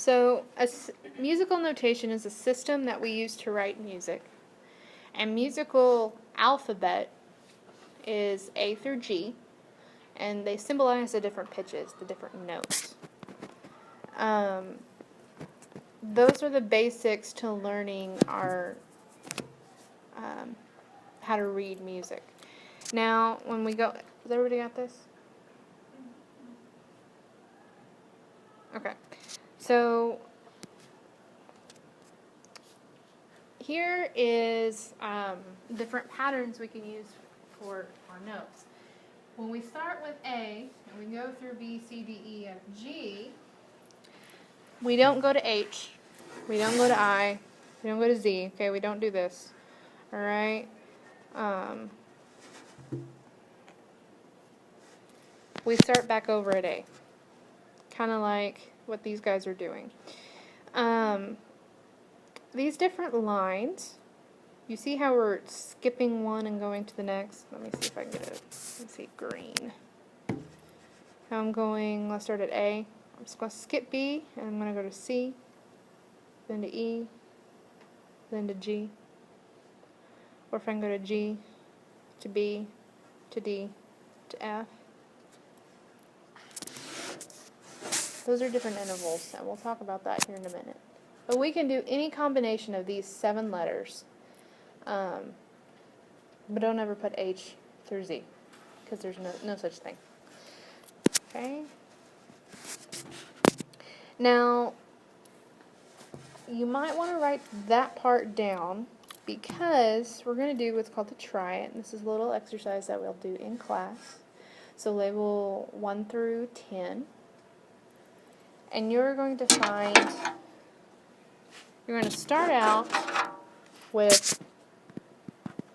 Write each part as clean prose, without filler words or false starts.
So, musical notation is a system that we use to write music. And musical alphabet is A through G, and they symbolize the different pitches, the different notes. Those are the basics to learning our how to read music. Now, when we go, has everybody got this? Okay. So, here is different patterns we can use for our notes. When we start with A, and we go through B, C, D, E, F, G, we don't go to H, we don't go to I, we don't go to Z, okay, we don't do this, alright? We start back over at A, kind of like what these guys are doing. These different lines, you see how we're skipping one and going to the next? Let me see if I can get it. Let's see, green. How I'm going, let's start at A. I'm just going to skip B, and I'm going to go to C, then to E, then to G. Or if I can go to G, to B, to D, to F. Those are different intervals, and we'll talk about that here in a minute. But we can do any combination of these 7 letters. But don't ever put H through Z, because there's no such thing. Okay? Now, you might want to write that part down, because we're going to do what's called a try it. And this is a little exercise that we'll do in class. So label 1 through 10. And you're going to start out with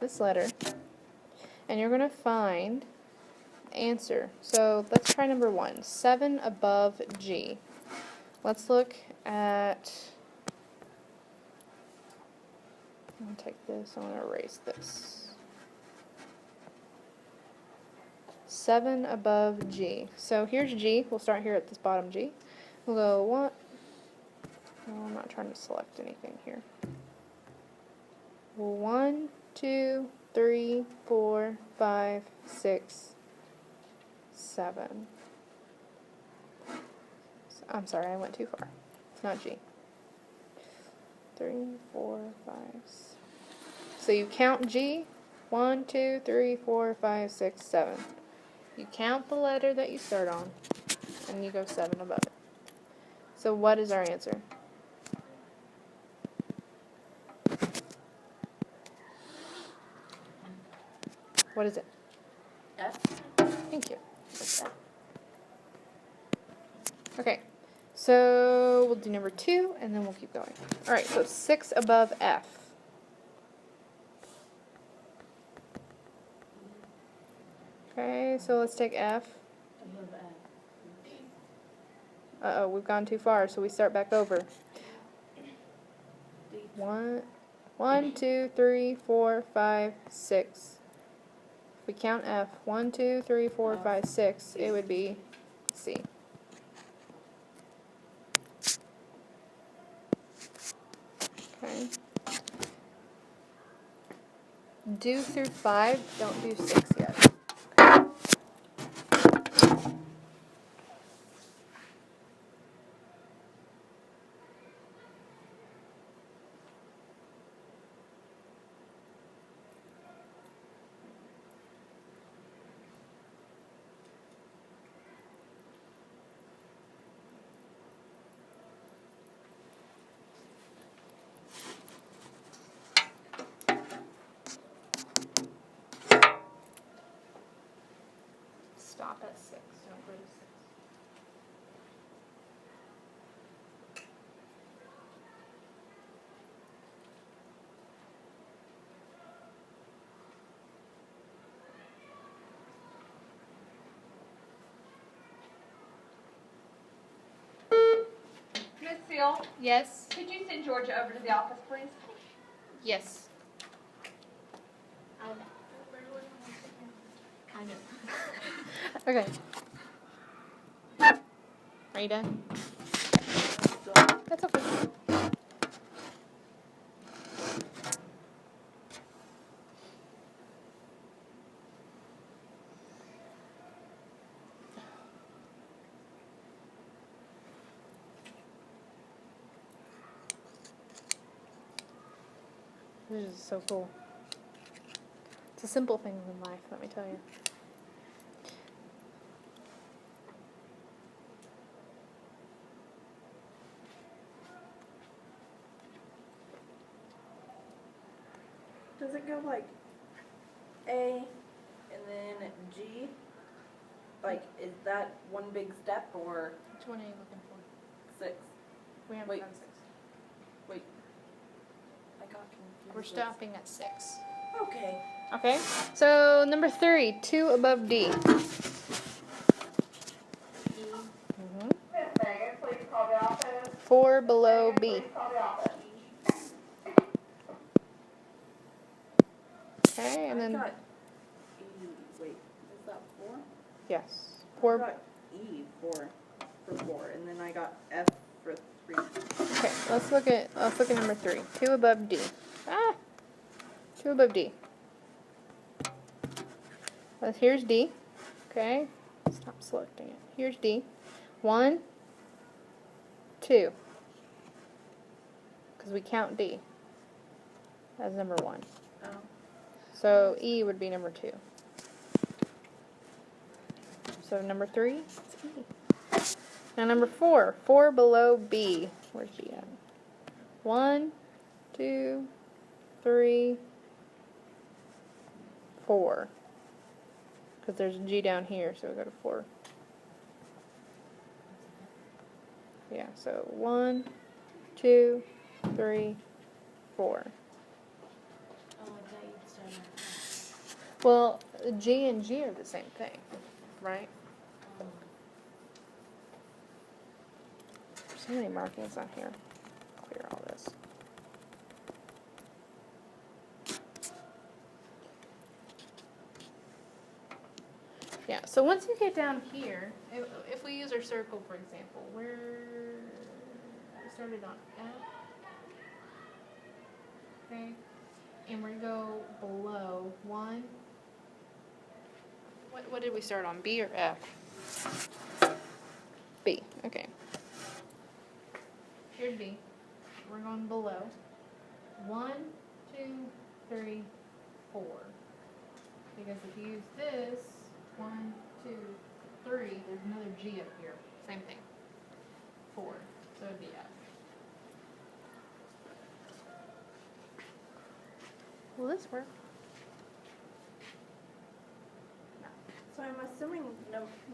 this letter, and you're going to find the answer. So let's try number 1, 7 above G. Let's look at, I'm going to take this, I'm going to erase this. 7 above G. So here's G, we'll start here at this bottom G. We'll go 1, no, I'm not trying to select anything here. 1, 2, 3, 4, 5, 6, 7. I'm sorry, I went too far. It's not G. 3, 4, 5. So you count G. 1, 2, 3, 4, 5, 6, 7. You count the letter that you start on, and you go 7 above it. So what is our answer? What is it? F. Thank you. Okay, so we'll do number 2, and then we'll keep going. Alright, so 6 above F. Okay, so let's take F. Above F. Uh-oh, we've gone too far, so we start back over. 1, 2, 3, 4, 5, 6. If we count F, 1, 2, 3, 4, 5, 6, it would be C. Okay. Do through 5, don't do 6 yet. Stop at 6, don't go to 6. Miss Seal, Yes? could you send Georgia over to the office, please? Yes. Kind of. Okay. Are you done? So, That's okay. This is so cool. It's a simple thing in life, let me tell you. Does it go like A and then G? Like, is that one big step or Which one are you looking for? 6? We haven't Wait. done 6. Wait. I got confused. We're stopping at 6. Okay. Okay, so number 3, 2 above D. Mm-hmm. Miss Megan, please call the office. 4 below B. Please call the office. Okay, and I then, got E. Wait, is that 4? yes. I 4. got E for 4, and then I got F for 3. Okay, let's look at number 3. 2 above D. 2 above D. Well, here's D. Okay, stop selecting it. Here's D. 1, 2. Because we count D as number 1. Oh. So E would be number 2. So number 3 is E. Now number 4. 4 below B. Where's B at? 1, 2, 3, 4. Because there's a G down here, so we go to 4. Yeah, so 1, 2, 3, 4. Oh, I thought you'd start at Well, G and G are the same thing, right? There's so many markings on here. Clear all this. Yeah, so once you get down here, if we use our circle, for example, we started on F, okay, and we go below 1. What did we start on, B or F? B, okay. Here's B. We're going below. 1, 2, 3, 4. Because if you use this, 1, 2, 3, there's another G up here. Same thing. 4. So it'd be F. Will this work? So I'm assuming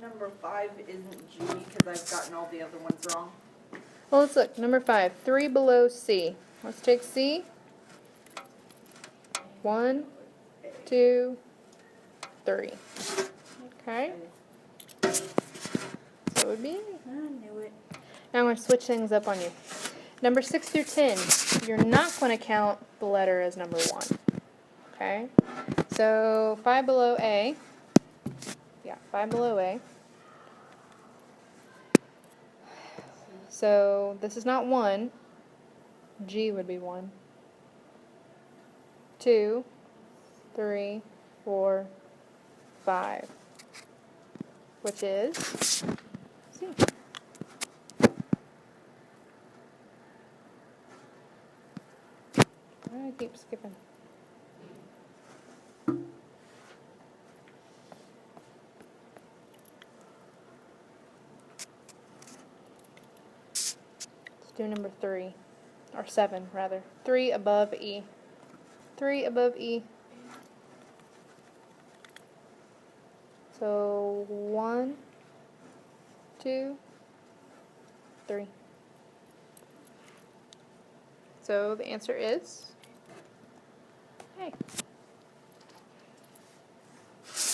number 5 isn't G because I've gotten all the other ones wrong. Well, let's look. Number 5. 3 below C. Let's take C. 1, 2, 3. Okay. So it would be. I knew it. Now I'm going to switch things up on you. Number 6 through 10. You're not going to count the letter as number 1. Okay. So 5 below A. Yeah, 5 below A. So this is not 1. G would be 1. 2, 3, 4, 5. Which is C. Why do I keep skipping? Let's do number 3. Or 7, rather. 3 above E. 3 above E. So 1, 2, 3. So the answer is A.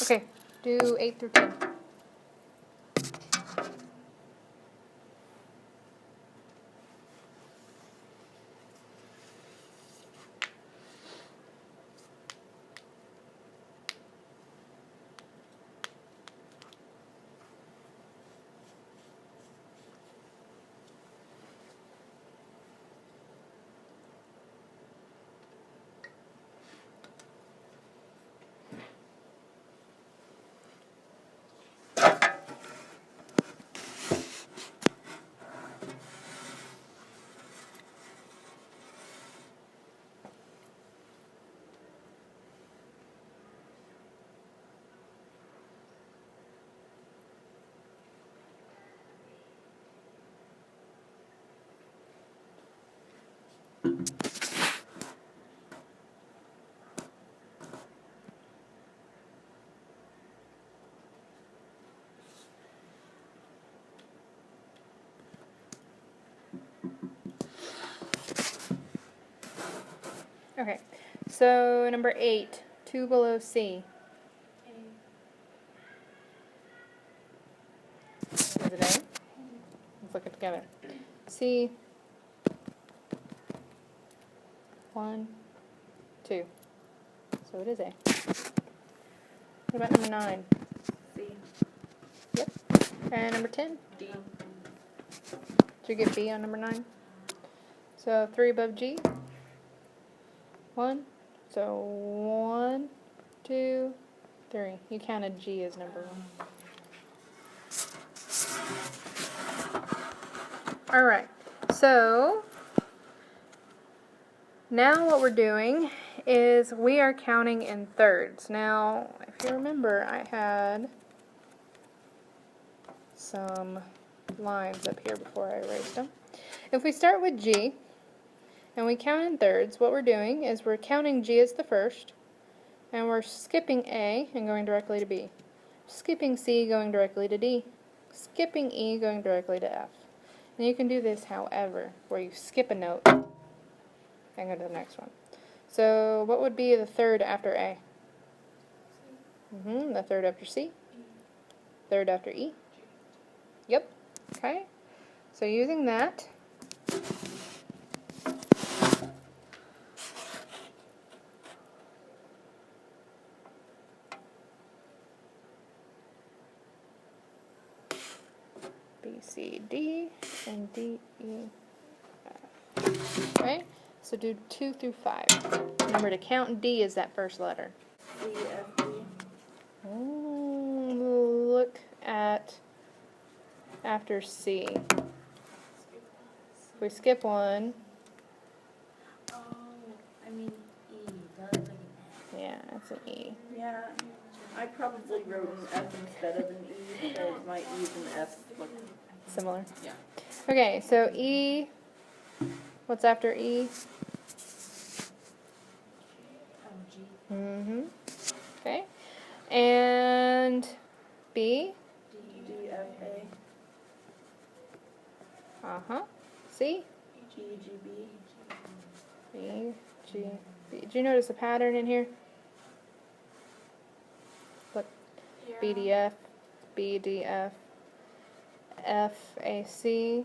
Okay, do 8 through 10. Okay, so number 8, 2 below C. Is it A? Let's look it together. C, 1, 2. So it is A. What about number 9? C. Yep. And number 10? D. Did you get B on number 9? So 3 above G. 1. So 1, 2, 3. You counted G as number 1. Alright, so now what we're doing is we are counting in thirds. Now, if you remember, I had some lines up here before I erased them. If we start with G and we count in thirds, what we're doing is we're counting G as the first, and we're skipping A and going directly to B. Skipping C, going directly to D. Skipping E, going directly to F. And you can do this however, where you skip a note and go to the next one. So what would be the third after A? The third after C? Third after E? Yep. Okay. So using that, B, C, D, and D, E, F. Okay, so do 2 through 5. Remember to count D as that first letter. C, F, D. Look at after C. If we skip one, Oh, I mean E. That looks like an F. yeah, that's an E. Yeah, I probably wrote an F instead of an E because my E's and F's look. Similar. Yeah. Okay, so E, what's after E? Oh, G. Okay. And B? D, F, A. Uh-huh. C? G, G, B. B, G, B. Did you notice a pattern in here? Look, B, D, F, B, D, F, F, A, C,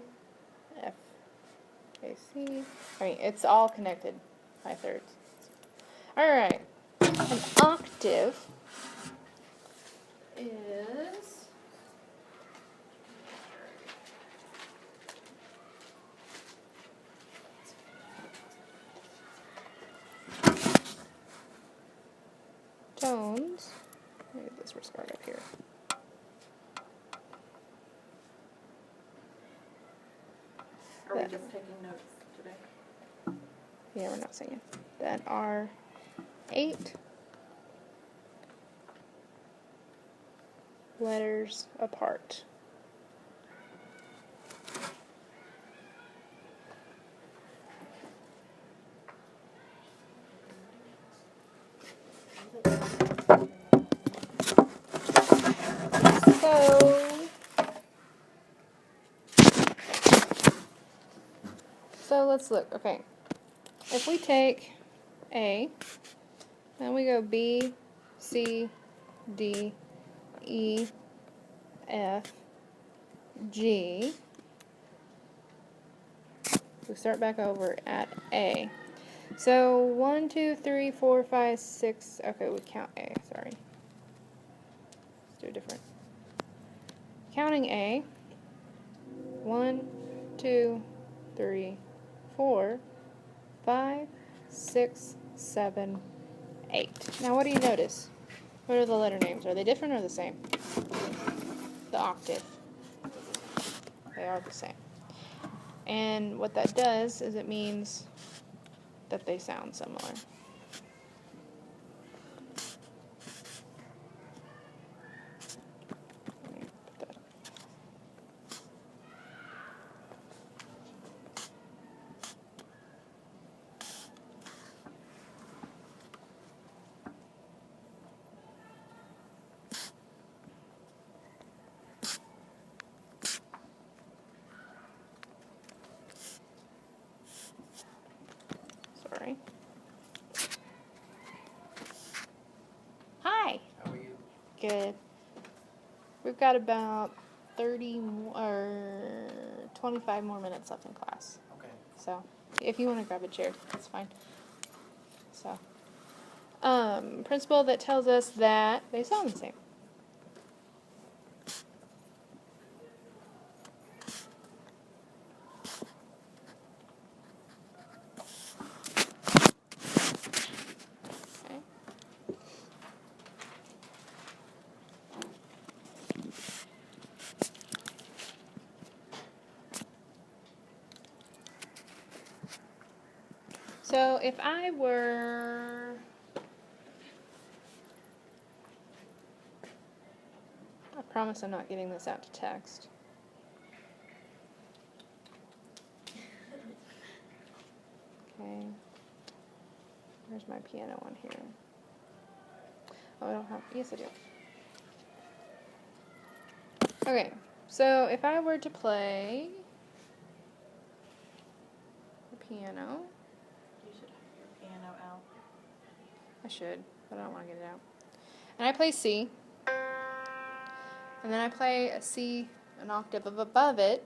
F, A, C. I mean, it's all connected by thirds. Alright. An octave is tones. Maybe this will start up here. Are we That- just taking notes today? Yeah, we're not singing. That are 8 letters apart. So let's look. Okay. If we take A, then we go B, C, D, E, F, G. We start back over at A. So 1, 2, 3, 4, 5, 6. Okay, we count A. Sorry. Let's do it different. Counting A. 1, 2, 3, 4, 5, 6, 7, 8. Now what do you notice? What are the letter names? Are they different or the same? The octave. They are the same. And what that does is it means that they sound similar. Let me put that. Sorry. Good. We've got about 30 or 25 more minutes left in class. Okay. So, if you want to grab a chair, that's fine. So, principle that tells us that they sound the same. Okay. So if I were, I promise I'm not getting this out to text. Okay. Where's my piano on here? Oh, I don't have, yes I do. Okay, so if I were to play the piano, You should have your piano out. I should, but I don't want to get it out. And I play C, and then I play a C an octave above it.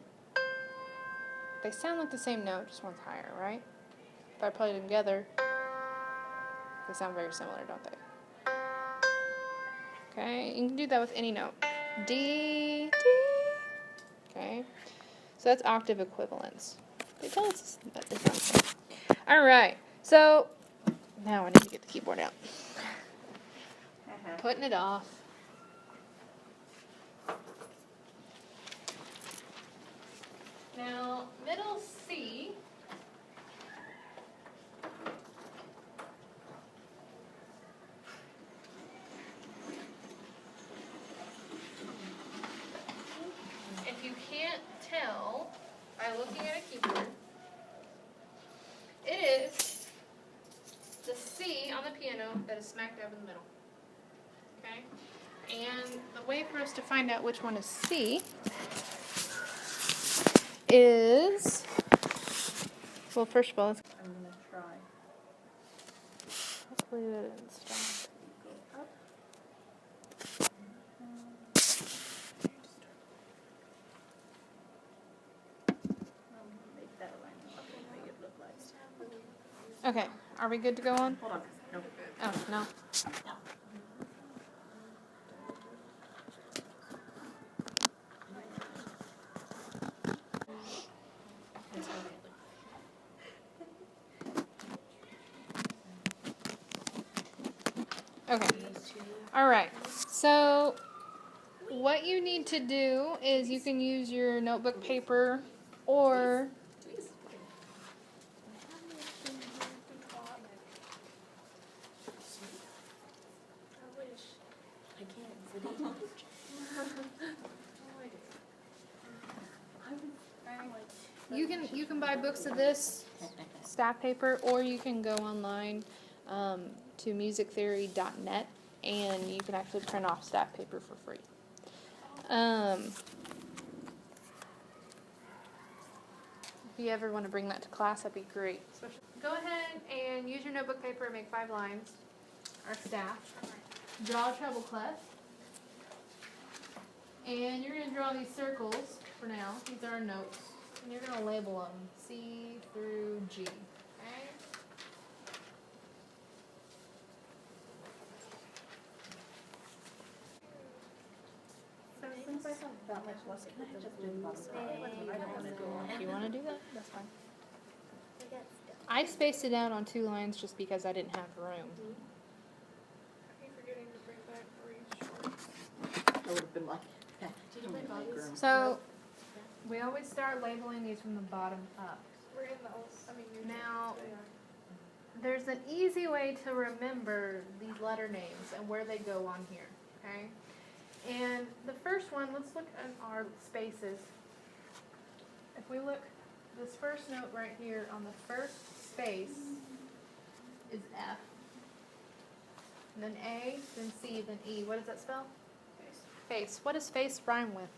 They sound like the same note, just one's higher, right? If I play them together, they sound very similar, don't they? Okay, you can do that with any note. D, D. Okay, so that's octave equivalence. They tell us it's not the same. All right, so now I need to get the keyboard out. Putting it off. Now, middle C. If you can't tell by looking at a keyboard, it is the C on the piano that is smack dab in the middle. Okay? And the way for us to find out which one is C is, well, first of all, let's I'm gonna try. hopefully that didn't stop. Go up. Make that alignment. Okay, make it look like. Okay, are we good to go on? Hold on. No. Oh, no. Okay. All right. So what you need to do is you can use your notebook paper or you can buy books of this staff paper, or you can go online to musictheory.net and you can actually print off staff paper for free. If you ever want to bring that to class, that'd be great. Go ahead and use your notebook paper and make 5 lines, or staff. Draw a treble clef. And you're going to draw these circles for now. These are our notes. And you're going to label them C through G. Okay? So since I have that much less, can I just do the bottom? I don't want to do If you want to do that, that's fine. I spaced it out on 2 lines just because I didn't have room. I keep forgetting to bring back Marie's shorts. I would have been like, So, we always start labeling these from the bottom up. We're in those. I mean, you're Now, they are. there's an easy way to remember these letter names and where they go on here, okay? And the first one, let's look at our spaces. If we look, this first note right here on the first space is F. And then A, then C, then E. What does that spell? Face. Face. What does face rhyme with?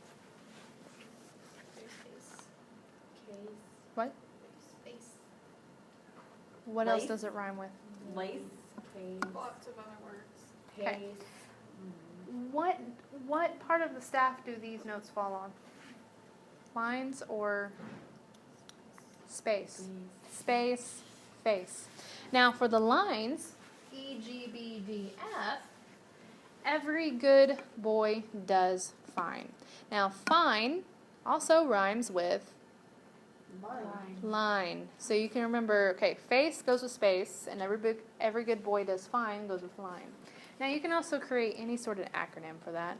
What? Face. What else Lace? does it rhyme with? lace. Lots of other words. Okay. what part of the staff do these notes fall on? Lines or space? Space, face. Now for the lines, E, G, B, D, F, every good boy does fine. Now fine also rhymes with line. So you can remember, okay, face goes with space, and every good boy does fine goes with line. Now you can also create any sort of acronym for that.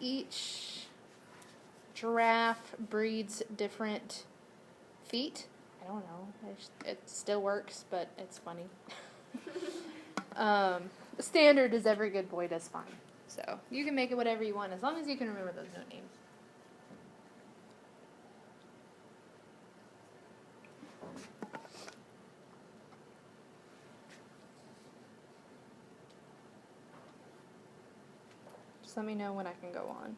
Each giraffe breeds different feet. I don't know. It still works, but it's funny. The standard is every good boy does fine. So you can make it whatever you want as long as you can remember those note names. Just let me know when I can go on.